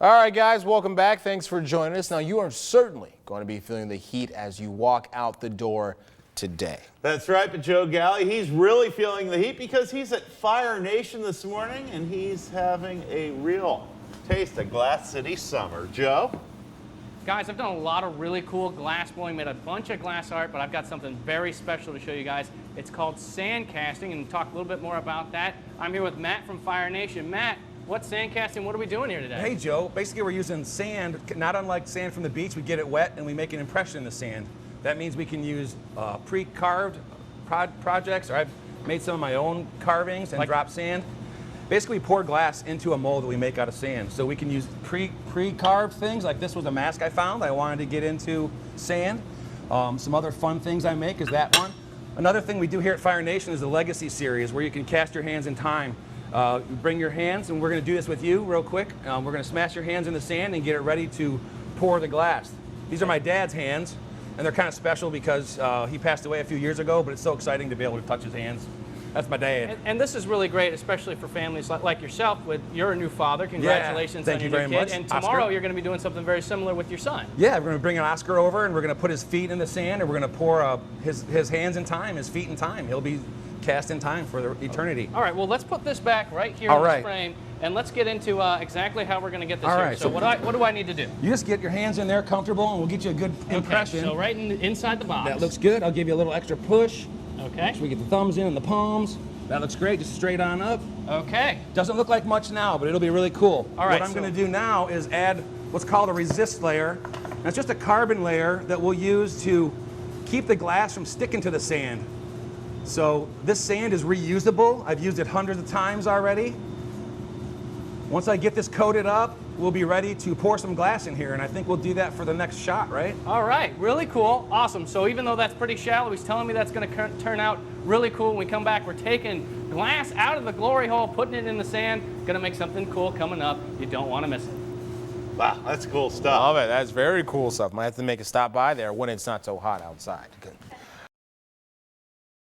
All right, guys, welcome back. Thanks for joining us. Now, you are certainly going to be feeling the heat as you walk out the door today. That's right, but Joe Galley, he's really feeling the heat because he's at Fire Nation this morning and he's having a real taste of Glass City summer. Joe? Guys, I've done a lot of really cool glass blowing, made a bunch of glass art, but I've got something very special to show you guys. It's called sand casting, and talk a little bit more about that. I'm here with Matt from Fire Nation. Matt, what's sand casting? What are we doing here today? Hey, Joe. Basically, we're using sand, not unlike sand from the beach. We get it wet and we make an impression in the sand. That means we can use pre-carved projects, or I've made some of my own carvings and drop sand. Basically, we pour glass into a mold that we make out of sand. So we can use pre-carved things, like this was a mask I found. I wanted to get into sand. Some other fun things I make is that one. Another thing we do here at Fire Nation is the Legacy Series, where you can cast your hands in time. Bring your hands, and we're going to do this with you real quick. We're going to smash your hands in the sand and get it ready to pour the glass. These are my dad's hands, and they're kind of special because he passed away a few years ago, but it's so exciting to be able to touch his hands. That's my dad. And this is really great, especially for families like yourself. You're a new father. Congratulations on your new kid. Much. And tomorrow you're going to be doing something very similar with your son. Yeah, we're going to bring an Oscar over, and we're going to put his feet in the sand, and we're going to pour his hands in time, his feet in time. He'll be cast in time for eternity. All right, well, let's put this back right here in the frame, and let's get into exactly how we're going to get this here. Right, so what do I need to do? You just get your hands in there comfortable, and we'll get you a good impression. Okay, so right inside the box. That looks good. I'll give you a little extra push. Okay. So we get the thumbs in and the palms. That looks great, just straight on up. Okay. Doesn't look like much now, but it'll be really cool. All right. What I'm going to do now is add what's called a resist layer. That's just a carbon layer that we'll use to keep the glass from sticking to the sand. So this sand is reusable. I've used it hundreds of times already. Once I get this coated up, we'll be ready to pour some glass in here, and I think we'll do that for the next shot, right? All right, really cool, awesome. So even though that's pretty shallow, he's telling me that's going to turn out really cool. When we come back, we're taking glass out of the glory hole, putting it in the sand. Going to make something cool coming up. You don't want to miss it. Wow, that's cool stuff. Love it. That's very cool stuff. Might have to make a stop by there when it's not so hot outside.